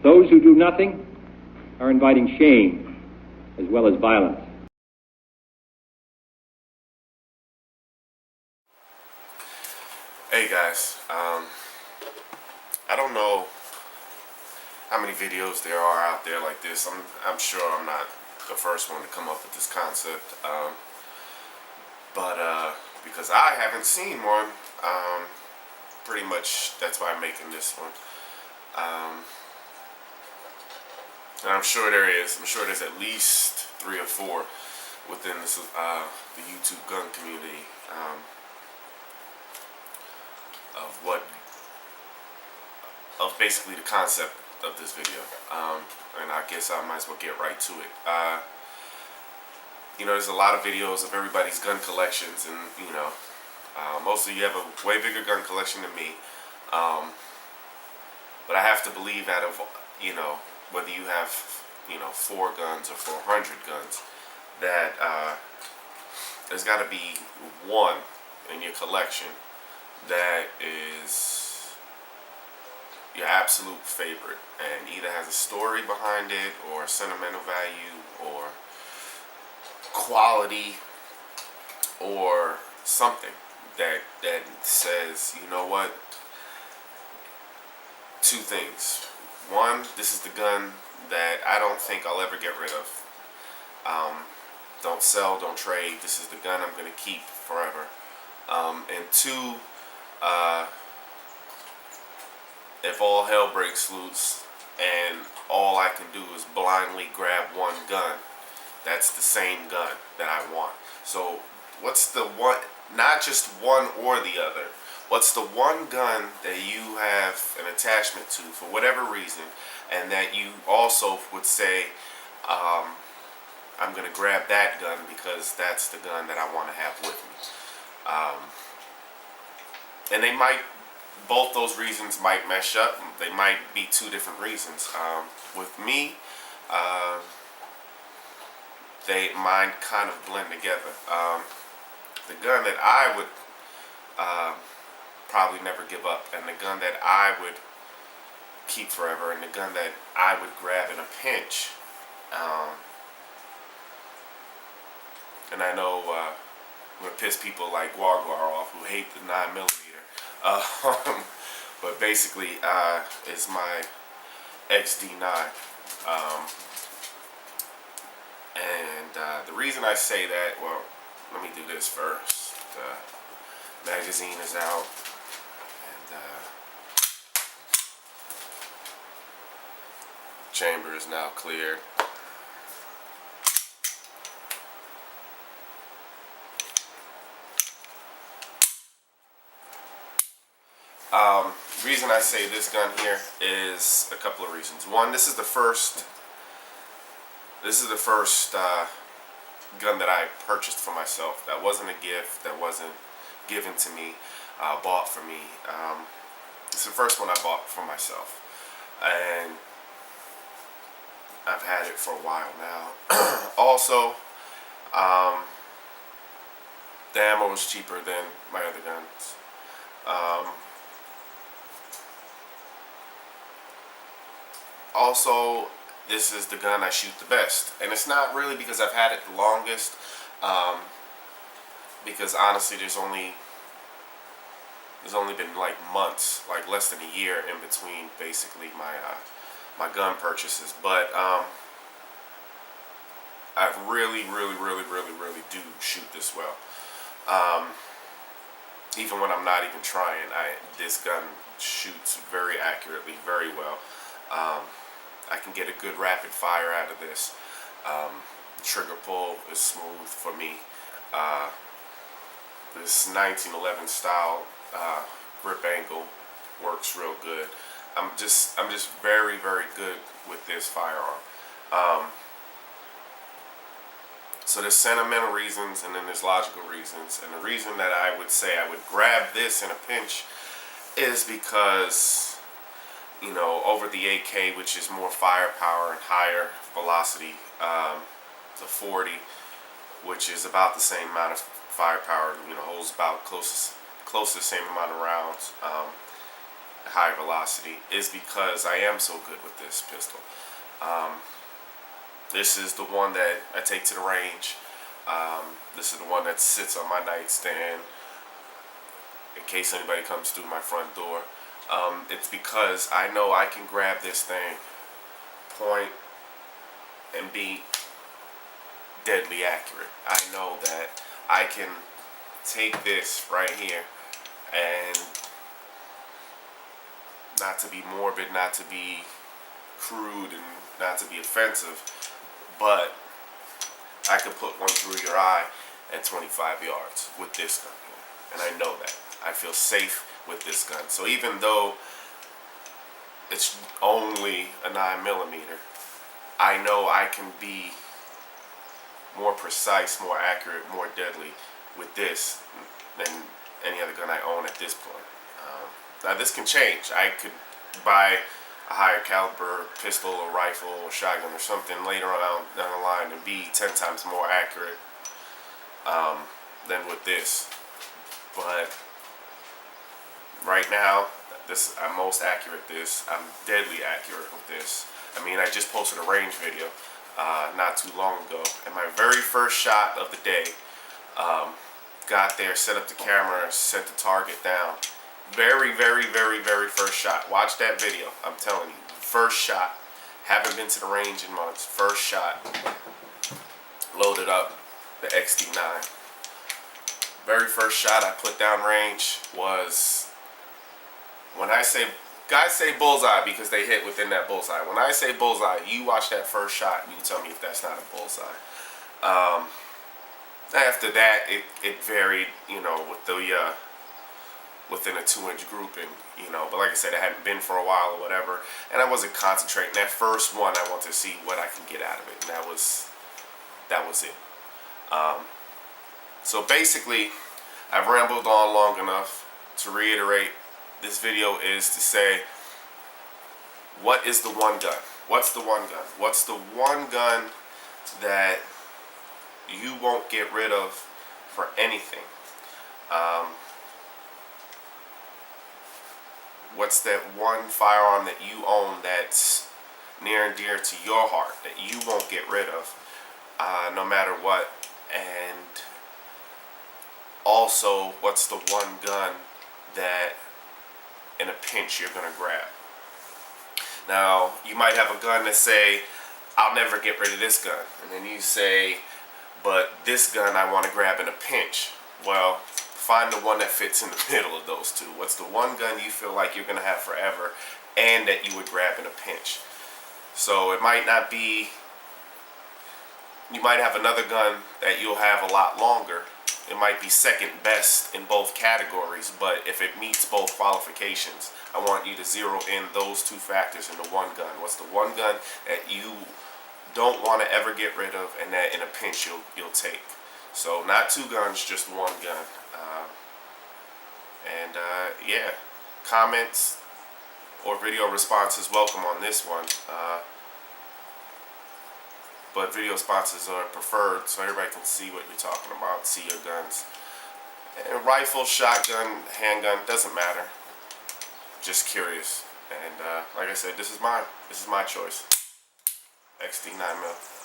Those who do nothing are inviting shame as well as violence. Hey guys, I don't know how many videos there are out there like this. I'm sure I'm not the first one to come up with this concept, but because I haven't seen one, pretty much that's why I'm making this one. And I'm sure there is. I'm sure there's at least 3 or 4 within this, the YouTube gun community, of basically the concept of this video. And I guess I might as well get right to it. There's a lot of videos of everybody's gun collections, and mostly you have a way bigger gun collection than me. But I have to believe out of, whether you have, 4 guns or 400 guns, that there's got to be one in your collection that is your absolute favorite and either has a story behind it or sentimental value or quality or something that says, you know what, 2 things. One, this is the gun that I don't think I'll ever get rid of. Don't sell, don't trade. This is the gun I'm going to keep forever. And 2, if all hell breaks loose and all I can do is blindly grab one gun, that's the same gun that I want. So what's the one, not just one or the other, what's the one gun that you have an attachment to for whatever reason, and that you also would say, I'm going to grab that gun because that's the gun that I want to have with me. And they might, both those reasons might mesh up. They might be 2 different reasons. With me, mine kind of blend together. The gun that I would probably never give up, and the gun that I would keep forever, and the gun that I would grab in a pinch. And I know I'm going to piss people like Wargwar off who hate the 9mm. But basically, it's my XD9. And the reason I say that, well, let me do this first. The magazine is out, and chamber is now cleared. The reason I say this gun here is a couple of reasons. One, this is the first gun that I purchased for myself. That wasn't a gift. That wasn't given to me. Bought for me. It's the first one I bought for myself, and I've had it for a while now. Also, the ammo was cheaper than my other guns. Also, this is the gun I shoot the best, and it's not really because I've had it the longest, because honestly there's only been like months, like less than a year in between basically my gun purchases, but I really do shoot this well. Even when I'm not even trying, this gun shoots very accurately, very well. I can get a good rapid fire out of this. Trigger pull is smooth for me. This 1911 style grip angle works real good. I'm just very good with this firearm. So there's sentimental reasons, and then there's logical reasons. And the reason that I would say I would grab this in a pinch is because, over the AK, which is more firepower and higher velocity, the 40, which is about the same amount of firepower, holds about close to the same amount of rounds. high velocity is because I am so good with this pistol. This is the one that I take to the range. This is the one that sits on my nightstand in case anybody comes through my front door. It's because I know I can grab this thing, point, and be deadly accurate. I know that I can take this right here, and not to be morbid, not to be crude, and not to be offensive, but I could put one through your eye at 25 yards with this gun here. And I know that. I feel safe with this gun. So even though it's only a 9mm, I know I can be more precise, more accurate, more deadly with this than any other gun I own at this point. Now this can change. I could buy a higher caliber pistol or rifle or shotgun or something later on down the line and be 10 times more accurate than with this. But right now, I'm most accurate with this. I'm deadly accurate with this. I mean, I just posted a range video not too long ago, and my very first shot of the day, got there, set up the camera, sent the target down. Very, very, very, very first shot. Watch that video. I'm telling you, first shot. Haven't been to the range in months. First shot. Loaded up the XD9. Very first shot I put down range was, when I say, guys say bullseye because they hit within that bullseye. When I say bullseye, you watch that first shot and you can tell me if that's not a bullseye. After that, it varied, with the within a 2-inch grouping, But like I said, it hadn't been for a while or whatever, and I wasn't concentrating. That first one, I wanted to see what I can get out of it, and that was it. So basically, I've rambled on long enough to reiterate. This video is to say, what is the one gun? What's the one gun? What's the one gun that you won't get rid of for anything? What's that one firearm that you own that's near and dear to your heart that you won't get rid of no matter what? And also, what's the one gun that in a pinch you're going to grab? Now, you might have a gun that say, I'll never get rid of this gun. And then you say, but this gun I want to grab in a pinch. Well, find the one that fits in the middle of those two. What's the one gun you feel like you're going to have forever and that you would grab in a pinch? So it might not be, you might have another gun that you'll have a lot longer. It might be second best in both categories, but if it meets both qualifications, I want you to zero in those two factors into one gun. What's the one gun that you don't want to ever get rid of and that in a pinch you'll take? So not two guns, just one gun. Yeah, comments or video responses welcome on this one. But video responses are preferred so everybody can see what you're talking about, see your guns. And rifle, shotgun, handgun, doesn't matter. Just curious. And like I said, this is mine. This is my choice. XD9mm.